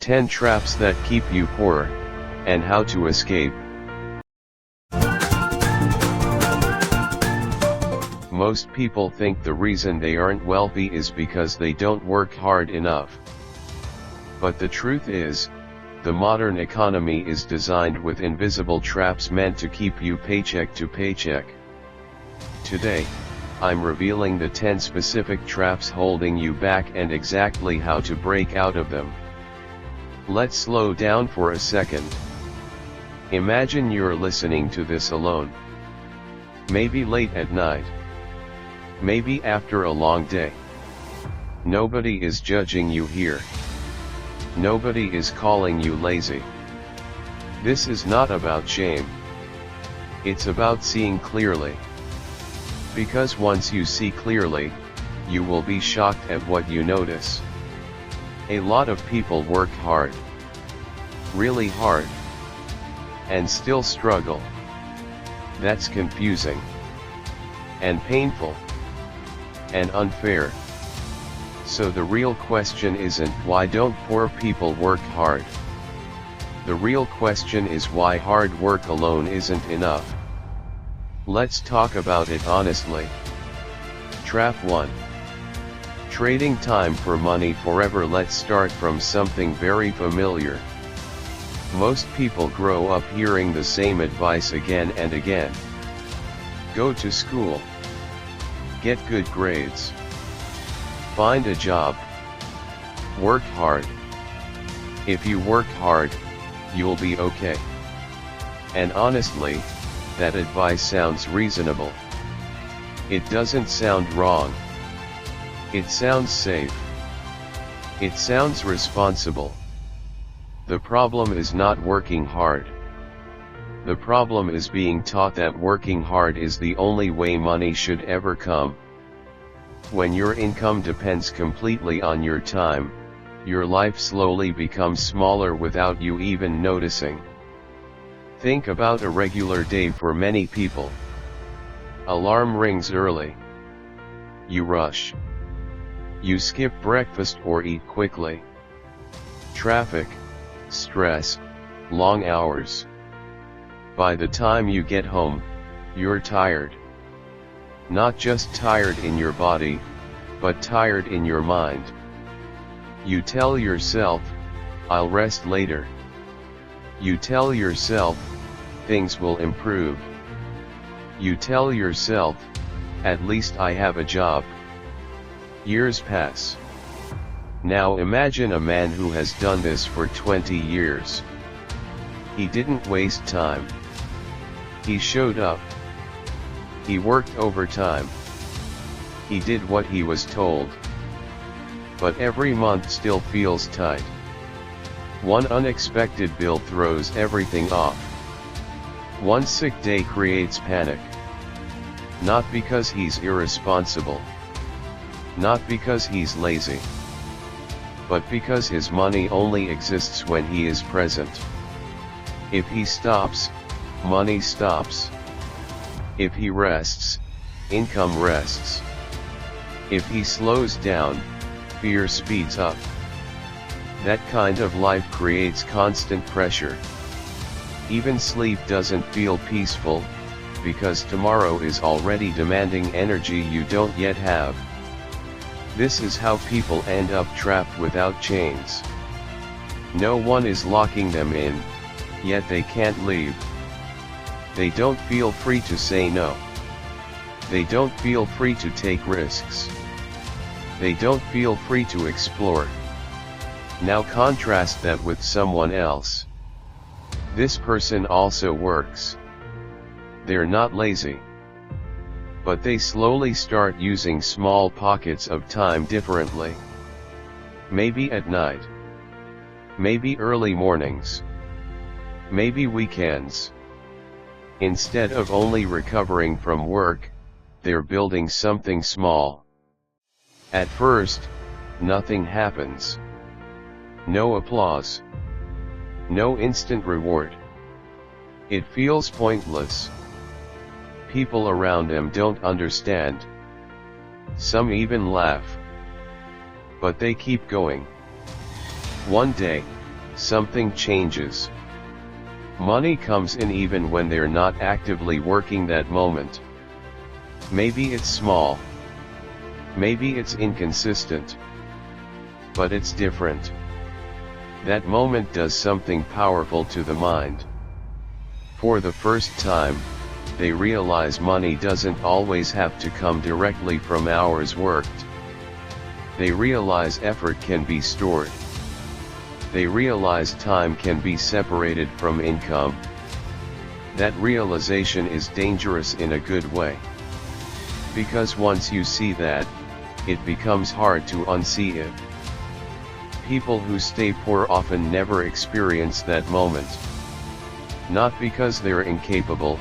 10 traps that keep you poor, and how to escape. Most people think the reason they aren't wealthy is because they don't work hard enough. But the truth is, the modern economy is designed with invisible traps meant to keep you paycheck to paycheck. Today, I'm revealing the 10 specific traps holding you back and exactly how to break out of them. Let's slow down for a second. Imagine you're listening to this alone. Maybe late at night. Maybe after a long day. Nobody is judging you here. Nobody is calling you lazy. This is not about shame. It's about seeing clearly. Because once you see clearly, you will be shocked at what you notice. A lot of people work hard. Really hard. And still struggle. That's confusing. And painful. And unfair. So the real question isn't why don't poor people work hard? The real question is why hard work alone isn't enough. Let's talk about it honestly. Trap 1. Trading time for money forever. Let's start from something very familiar. Most people grow up hearing the same advice again and again. Go to school. Get good grades. Find a job. Work hard. If you work hard, you'll be okay. And honestly, that advice sounds reasonable. It doesn't sound wrong. It sounds safe. It sounds responsible. The problem is not working hard. The problem is being taught that working hard is the only way money should ever come. When your income depends completely on your time, your life slowly becomes smaller without you even noticing. Think about a regular day for many people. Alarm rings early. You rush. You skip breakfast or eat quickly. Traffic, stress, long hours. By the time you get home, you're tired. Not just tired in your body, but tired in your mind. You tell yourself, I'll rest later. You tell yourself, things will improve. You tell yourself, at least I have a job. Years pass. Now imagine a man who has done this for 20 years. He didn't waste time. He showed up. He worked overtime. He did what he was told. But every month still feels tight. One unexpected bill throws everything off. One sick day creates panic. Not because he's irresponsible. Not because he's lazy. But because his money only exists when he is present. If he stops, money stops. If he rests, income rests. If he slows down, fear speeds up. That kind of life creates constant pressure. Even sleep doesn't feel peaceful, because tomorrow is already demanding energy you don't yet have. This is how people end up trapped without chains. No one is locking them in, yet they can't leave. They don't feel free to say no. They don't feel free to take risks. They don't feel free to explore. Now contrast that with someone else. This person also works. They're not lazy. But they slowly start using small pockets of time differently. Maybe at night. Maybe early mornings. Maybe weekends. Instead of only recovering from work, they're building something small. At first, nothing happens. No applause. No instant reward. It feels pointless. People around them don't understand. Some even laugh. But they keep going. One day, something changes. Money comes in even when they're not actively working that moment. Maybe it's small. Maybe it's inconsistent. But it's different. That moment does something powerful to the mind. For the first time, they realize money doesn't always have to come directly from hours worked. They realize effort can be stored. They realize time can be separated from income. That realization is dangerous in a good way. Because once you see that, it becomes hard to unsee it. People who stay poor often never experience that moment. Not because they're incapable,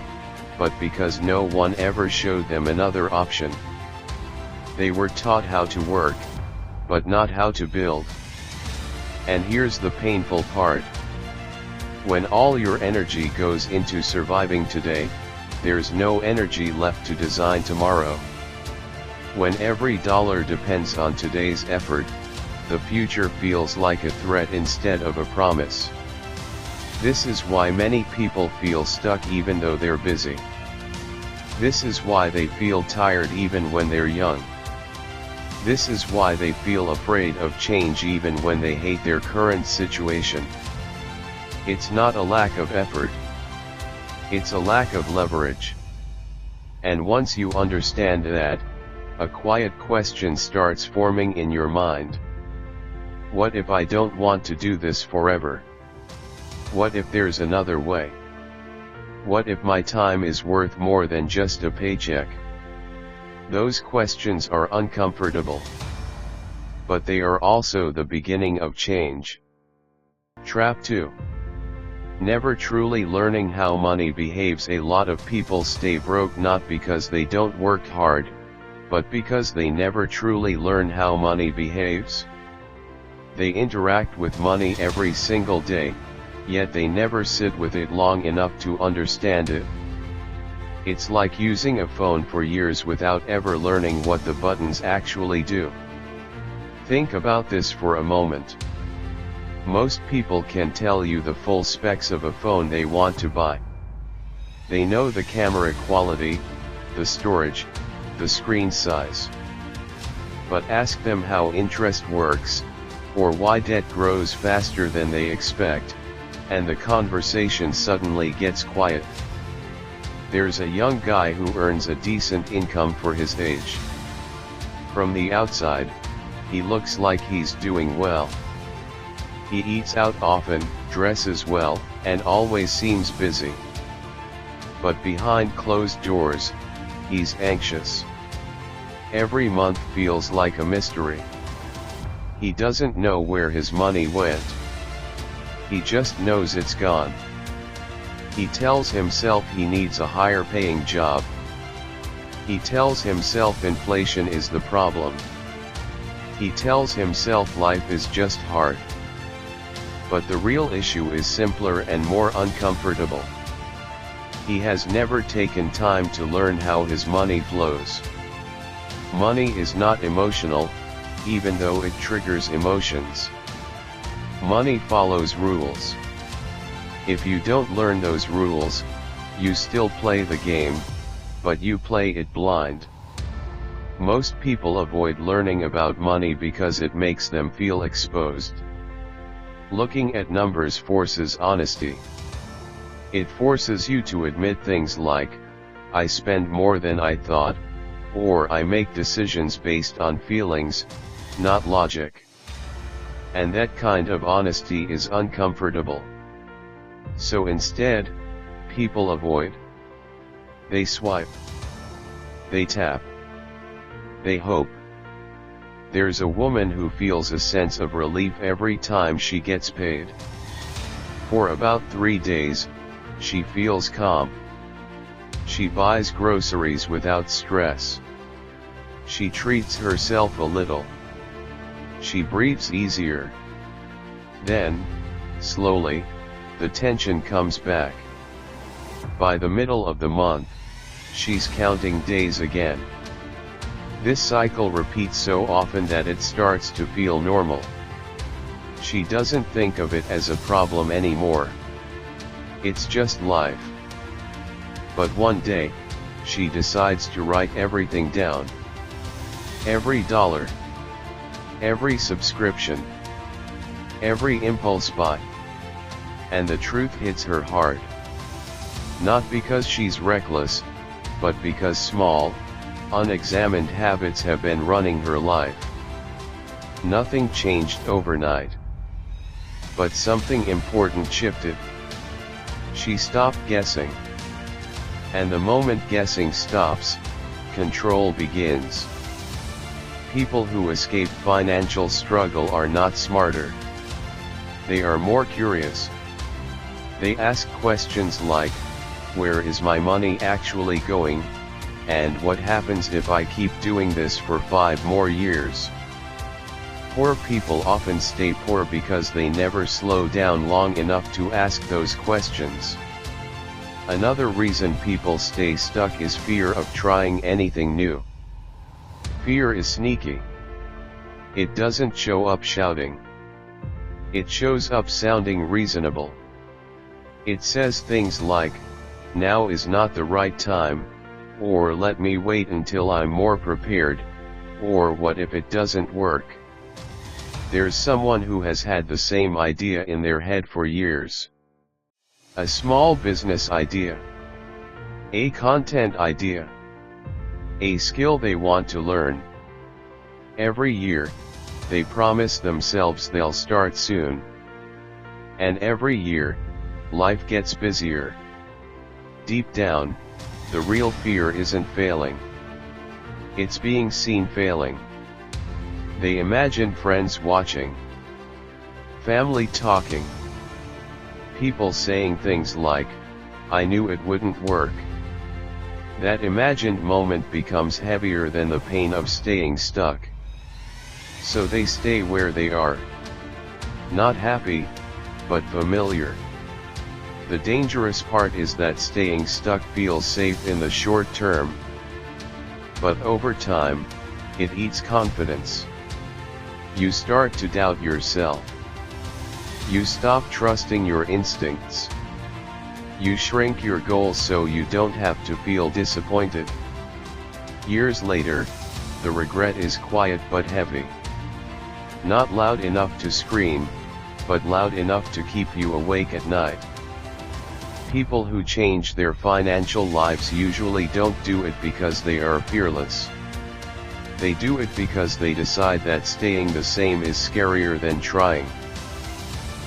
but because no one ever showed them another option. They were taught how to work, but not how to build. And here's the painful part. When all your energy goes into surviving today, there's no energy left to design tomorrow. When every dollar depends on today's effort, the future feels like a threat instead of a promise. This is why many people feel stuck even though they're busy. This is why they feel tired even when they're young. This is why they feel afraid of change even when they hate their current situation. It's not a lack of effort. It's a lack of leverage. And once you understand that, a quiet question starts forming in your mind. What if I don't want to do this forever? What if there's another way? What if my time is worth more than just a paycheck? Those questions are uncomfortable. But they are also the beginning of change. Trap 2. Never truly learning how money behaves. A lot of people stay broke not because they don't work hard, but because they never truly learn how money behaves. They interact with money every single day, yet they never sit with it long enough to understand it. It's like using a phone for years without ever learning what the buttons actually do. Think about this for a moment. Most people can tell you the full specs of a phone they want to buy. They know the camera quality, the storage, the screen size. But ask them how interest works, or why debt grows faster than they expect, and the conversation suddenly gets quiet. There's a young guy who earns a decent income for his age. From the outside, he looks like he's doing well. He eats out often, dresses well, and always seems busy. But behind closed doors, he's anxious. Every month feels like a mystery. He doesn't know where his money went. He just knows it's gone. He tells himself he needs a higher paying job. He tells himself inflation is the problem. He tells himself life is just hard. But the real issue is simpler and more uncomfortable. He has never taken time to learn how his money flows. Money is not emotional, even though it triggers emotions. Money follows rules. If you don't learn those rules, you still play the game, but you play it blind. Most people avoid learning about money because it makes them feel exposed. Looking at numbers forces honesty. It forces you to admit things like, I spend more than I thought, or I make decisions based on feelings, not logic. And that kind of honesty is uncomfortable. So instead, people avoid. They swipe. They tap. They hope. There's a woman who feels a sense of relief every time she gets paid. For about 3 days, she feels calm. She buys groceries without stress. She treats herself a little. She breathes easier. Then, slowly, the tension comes back. By the middle of the month, she's counting days again. This cycle repeats so often that it starts to feel normal. She doesn't think of it as a problem anymore. It's just life. But one day, she decides to write everything down. Every dollar. Every subscription. Every impulse buy. And the truth hits her hard. Not because she's reckless, but because small, unexamined habits have been running her life. Nothing changed overnight. But something important shifted. She stopped guessing. And the moment guessing stops, control begins. People who escape financial struggle are not smarter. They are more curious. They ask questions like, where is my money actually going? And what happens if I keep doing this for 5 more years? Poor people often stay poor because they never slow down long enough to ask those questions. Another reason people stay stuck is fear of trying anything new. Fear is sneaky. It doesn't show up shouting. It shows up sounding reasonable. It says things like, now is not the right time, or let me wait until I'm more prepared, or what if it doesn't work? There's someone who has had the same idea in their head for years. A small business idea. A content idea. A skill they want to learn. Every year, they promise themselves they'll start soon. And every year, life gets busier. Deep down, the real fear isn't failing. It's being seen failing. They imagine friends watching. Family talking. People saying things like, I knew it wouldn't work. That imagined moment becomes heavier than the pain of staying stuck. So they stay where they are. Not happy, but familiar. The dangerous part is that staying stuck feels safe in the short term. But over time, it eats confidence. You start to doubt yourself. You stop trusting your instincts. You shrink your goals so you don't have to feel disappointed. Years later, the regret is quiet but heavy. Not loud enough to scream, but loud enough to keep you awake at night. People who change their financial lives usually don't do it because they are fearless. They do it because they decide that staying the same is scarier than trying.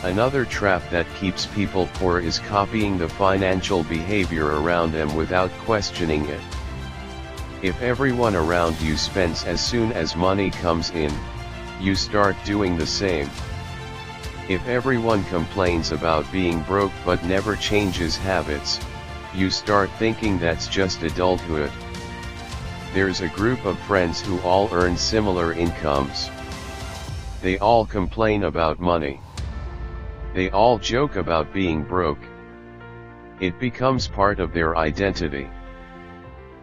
Another trap that keeps people poor is copying the financial behavior around them without questioning it. If everyone around you spends as soon as money comes in, you start doing the same. If everyone complains about being broke but never changes habits, you start thinking that's just adulthood. There's a group of friends who all earn similar incomes. They all complain about money. They all joke about being broke. It becomes part of their identity.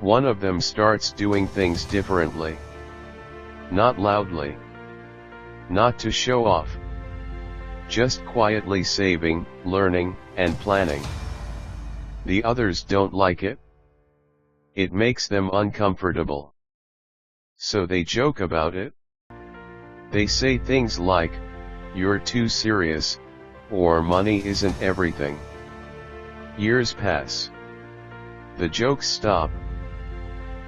One of them starts doing things differently. Not loudly. Not to show off. Just quietly saving, learning, and planning. The others don't like it. It makes them uncomfortable. So they joke about it. They say things like, you're too serious, or money isn't everything. Years pass. The jokes stop.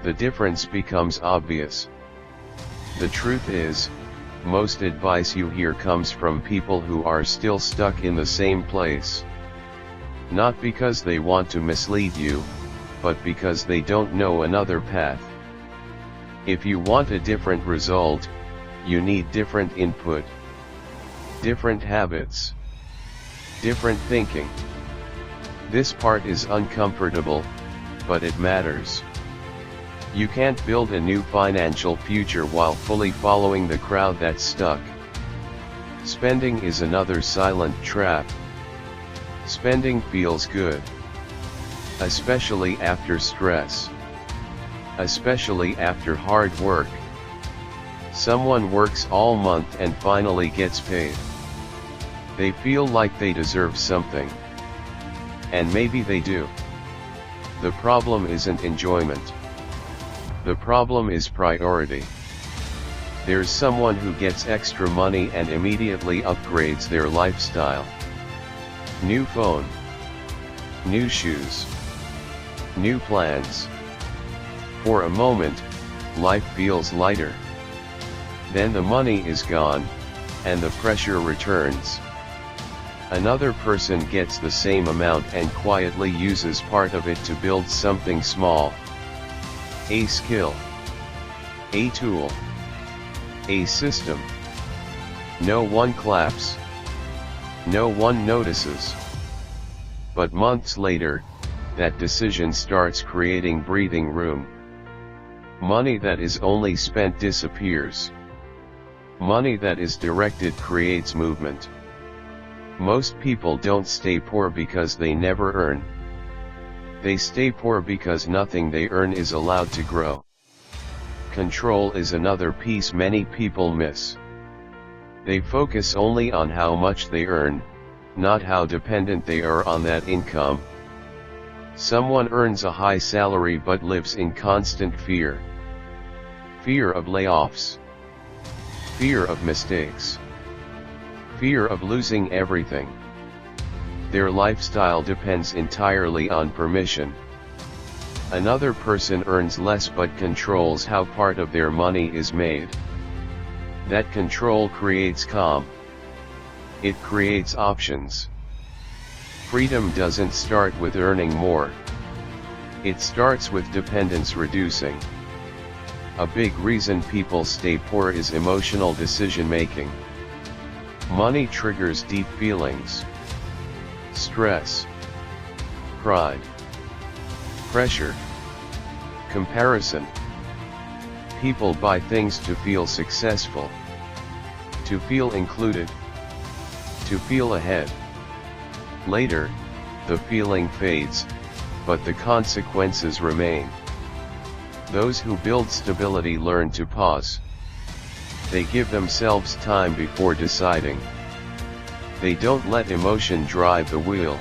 The difference becomes obvious. The truth is, most advice you hear comes from people who are still stuck in the same place. Not because they want to mislead you, but because they don't know another path. If you want a different result, you need different input. Different habits. Different thinking. This part is uncomfortable, but it matters. You can't build a new financial future while fully following the crowd that's stuck. Spending is another silent trap. Spending feels good. Especially after stress. Especially after hard work. Someone works all month and finally gets paid. They feel like they deserve something. And maybe they do. The problem isn't enjoyment. The problem is priority. There's someone who gets extra money and immediately upgrades their lifestyle. New phone. New shoes. New plans. For a moment, life feels lighter. Then the money is gone, and the pressure returns. Another person gets the same amount and quietly uses part of it to build something small. A skill. A tool. A system. No one claps. No one notices. But months later, that decision starts creating breathing room. Money that is only spent disappears. Money that is directed creates movement. Most people don't stay poor because they never earn. They stay poor because nothing they earn is allowed to grow. Control is another piece many people miss. They focus only on how much they earn, not how dependent they are on that income. Someone earns a high salary but lives in constant fear. Fear of layoffs. Fear of mistakes. Fear of losing everything. Their lifestyle depends entirely on permission. Another person earns less but controls how part of their money is made. That control creates calm. It creates options. Freedom doesn't start with earning more. It starts with dependence reducing. A big reason people stay poor is emotional decision-making. Money triggers deep feelings. Stress. Pride. Pressure. Comparison. People buy things to feel successful. To feel included. To feel ahead. Later, the feeling fades, but the consequences remain. Those who build stability learn to pause. They give themselves time before deciding. They don't let emotion drive the wheel.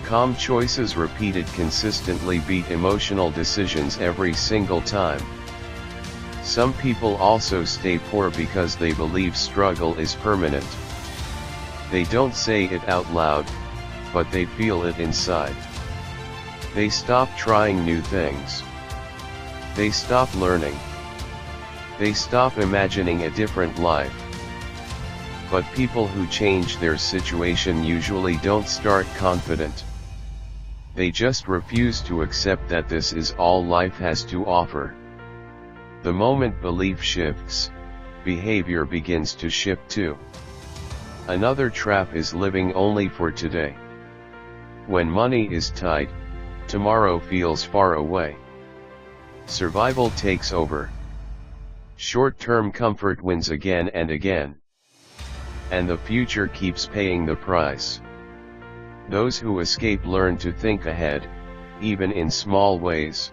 Calm choices repeated consistently beat emotional decisions every single time. Some people also stay poor because they believe struggle is permanent. They don't say it out loud, but they feel it inside. They stop trying new things. They stop learning. They stop imagining a different life. But people who change their situation usually don't start confident. They just refuse to accept that this is all life has to offer. The moment belief shifts, behavior begins to shift too. Another trap is living only for today. When money is tight, tomorrow feels far away. Survival takes over. Short-term comfort wins again and again. And the future keeps paying the price. Those who escape learn to think ahead, even in small ways.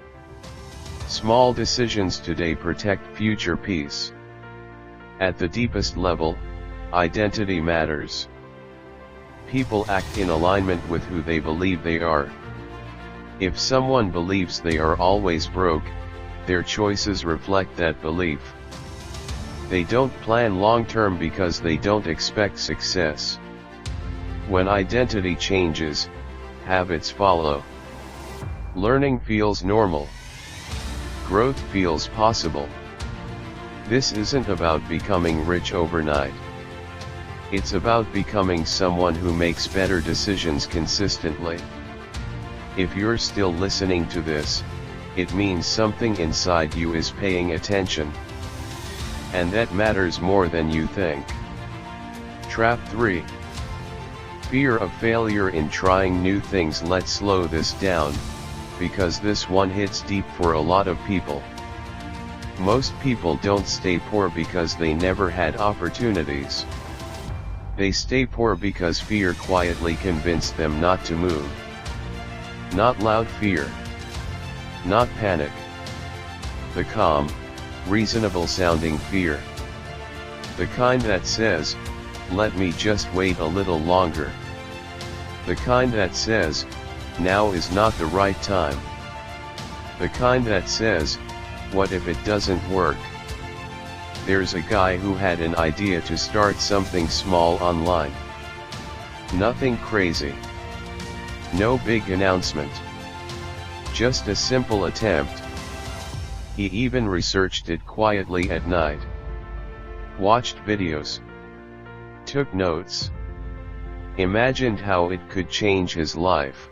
Small decisions today protect future peace. At the deepest level, identity matters. People act in alignment with who they believe they are. If someone believes they are always broke, their choices reflect that belief. They don't plan long-term because they don't expect success. When identity changes, habits follow. Learning feels normal. Growth feels possible. This isn't about becoming rich overnight. It's about becoming someone who makes better decisions consistently. If you're still listening to this, it means something inside you is paying attention. And that matters more than you think. Trap 3. Fear of failure in trying new things. Let's slow this down, because this one hits deep for a lot of people. Most people don't stay poor because they never had opportunities. They stay poor because fear quietly convinced them not to move. Not loud fear. Not panic. The calm, reasonable sounding fear. The kind that says, let me just wait a little longer. The kind that says, now is not the right time. The kind that says, what if it doesn't work? There's a guy who had an idea to start something small online. Nothing crazy. No big announcement. Just a simple attempt. He even researched it quietly at night. Watched videos. Took notes. Imagined how it could change his life.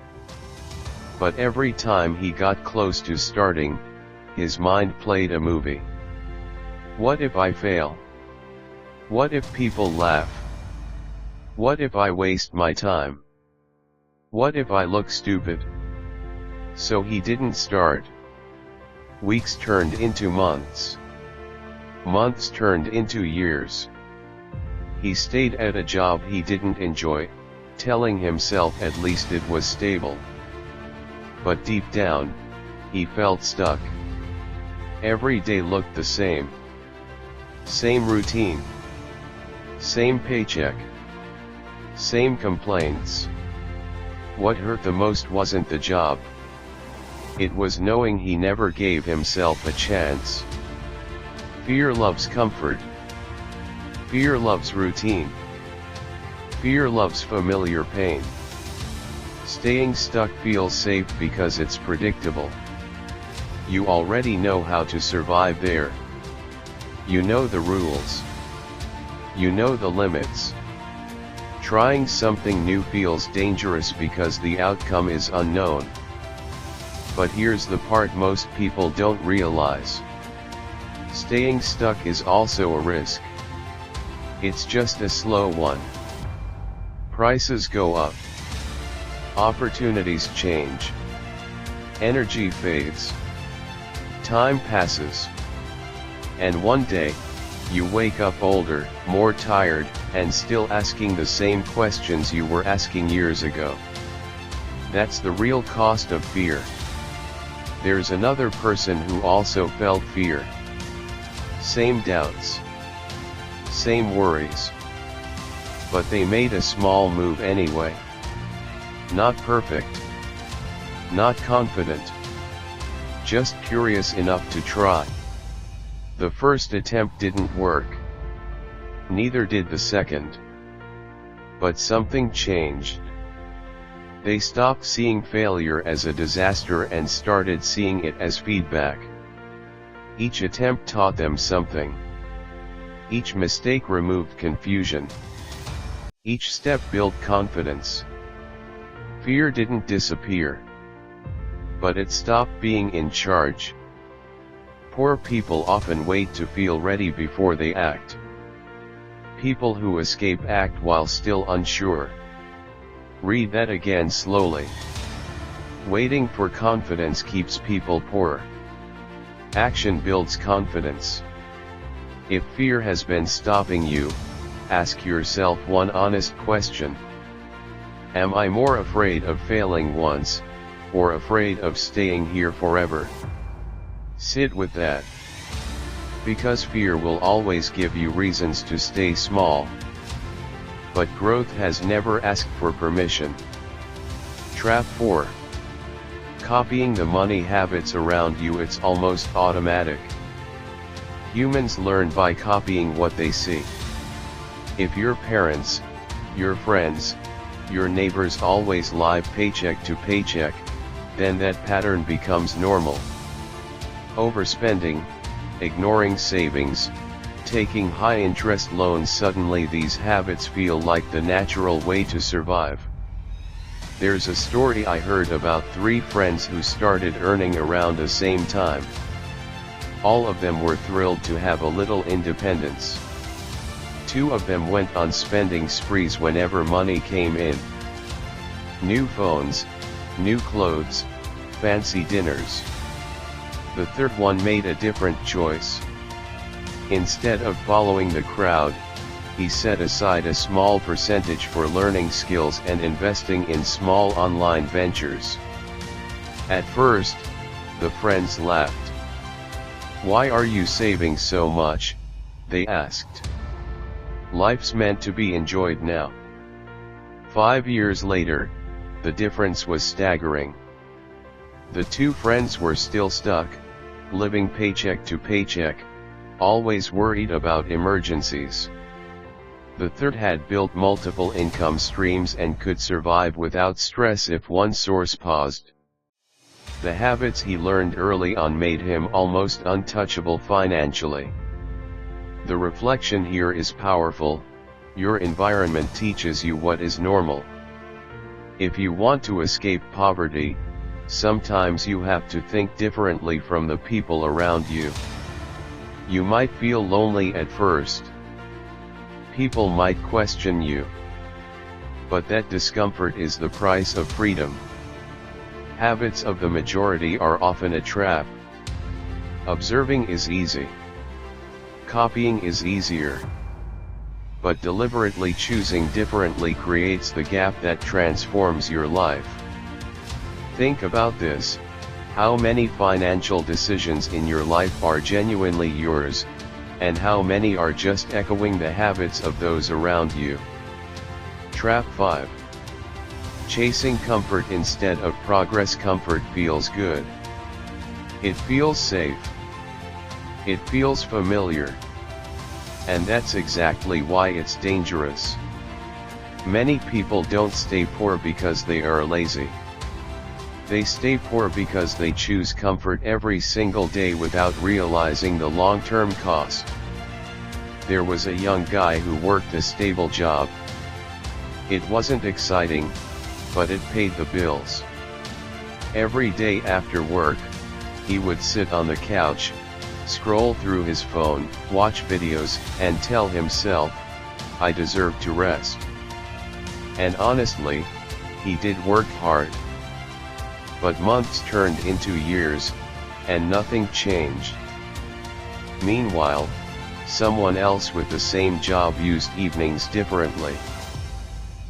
But every time he got close to starting, his mind played a movie. What if I fail? What if people laugh? What if I waste my time? What if I look stupid? So he didn't start. Weeks turned into months. Months turned into years. He stayed at a job he didn't enjoy, telling himself at least it was stable. But deep down, he felt stuck. Every day looked the same. Same routine. Same paycheck. Same complaints. What hurt the most wasn't the job. It was knowing he never gave himself a chance. Fear loves comfort. Fear loves routine. Fear loves familiar pain. Staying stuck feels safe because it's predictable. You already know how to survive there. You know the rules. You know the limits. Trying something new feels dangerous because the outcome is unknown. But here's the part most people don't realize. Staying stuck is also a risk. It's just a slow one. Prices go up. Opportunities change. Energy fades. Time passes. And one day, you wake up older, more tired, and still asking the same questions you were asking years ago. That's the real cost of fear. There's another person who also felt fear. Same doubts. Same worries. But they made a small move anyway. Not perfect. Not confident. Just curious enough to try. The first attempt didn't work. Neither did the second. But something changed. They stopped seeing failure as a disaster and started seeing it as feedback. Each attempt taught them something. Each mistake removed confusion. Each step built confidence. Fear didn't disappear. But it stopped being in charge. Poor people often wait to feel ready before they act. People who escape act while still unsure. Read that again slowly. Waiting for confidence keeps people poor. Action builds confidence. If fear has been stopping you, ask yourself one honest question. Am I more afraid of failing once, or afraid of staying here forever? Sit with that. Because fear will always give you reasons to stay small. But growth has never asked for permission. Trap 4. Copying the money habits around you. It's almost automatic. Humans learn by copying what they see. If your parents, your friends, your neighbors always live paycheck to paycheck, then that pattern becomes normal. Overspending, ignoring savings, taking high-interest loans. Suddenly these habits feel like the natural way to survive. There's a story I heard about 3 friends who started earning around the same time. All of them were thrilled to have a little independence. 2 of them went on spending sprees whenever money came in. New phones, new clothes, fancy dinners. The third one made a different choice. Instead of following the crowd, he set aside a small percentage for learning skills and investing in small online ventures. At first, the friends laughed. "Why are you saving so much?" they asked. Life's meant to be enjoyed now. 5 years later, the difference was staggering. The two friends were still stuck, living paycheck to paycheck, always worried about emergencies. The third had built multiple income streams and could survive without stress if one source paused. The habits he learned early on made him almost untouchable financially. The reflection here is powerful. Your environment teaches you what is normal. If you want to escape poverty, sometimes you have to think differently from the people around you. You might feel lonely at first. People might question you. But that discomfort is the price of freedom. Habits of the majority are often a trap. Observing is easy. Copying is easier. But deliberately choosing differently creates the gap that transforms your life. Think about this: how many financial decisions in your life are genuinely yours, and how many are just echoing the habits of those around you? Trap 5. Chasing comfort instead of progress. Comfort feels good. It feels safe. It feels familiar. And that's exactly why it's dangerous. Many people don't stay poor because they are lazy. They stay poor because they choose comfort every single day without realizing the long-term cost. There was a young guy who worked a stable job. It wasn't exciting, but it paid the bills. Every day after work, he would sit on the couch, scroll through his phone, watch videos, and tell himself, "I deserve to rest." And honestly, he did work hard. But months turned into years, and nothing changed. Meanwhile, someone else with the same job used evenings differently.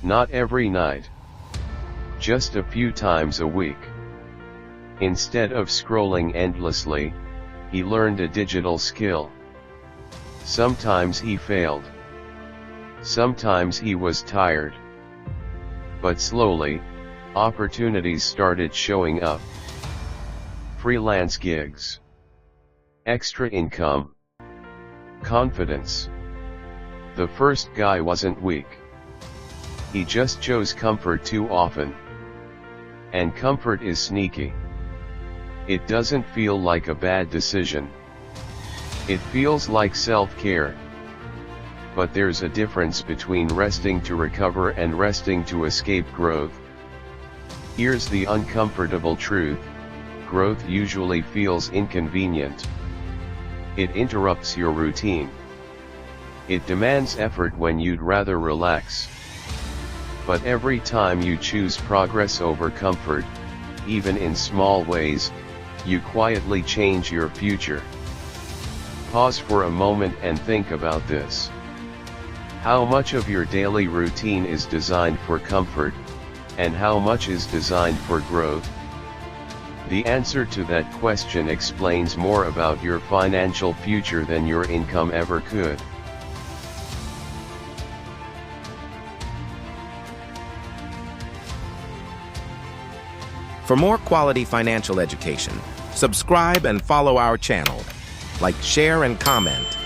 Not every night. Just a few times a week. Instead of scrolling endlessly, he learned a digital skill. Sometimes he failed. Sometimes he was tired. But slowly, opportunities started showing up. Freelance gigs. Extra income. Confidence. The first guy wasn't weak. He just chose comfort too often. And comfort is sneaky. It doesn't feel like a bad decision. It feels like self-care. But there's a difference between resting to recover and resting to escape growth. Here's the uncomfortable truth: growth usually feels inconvenient. It interrupts your routine. It demands effort when you'd rather relax. But every time you choose progress over comfort, even in small ways, you quietly change your future. Pause for a moment and think about this. How much of your daily routine is designed for comfort, and how much is designed for growth? The answer to that question explains more about your financial future than your income ever could. For more quality financial education, subscribe and follow our channel. Like, share, and comment.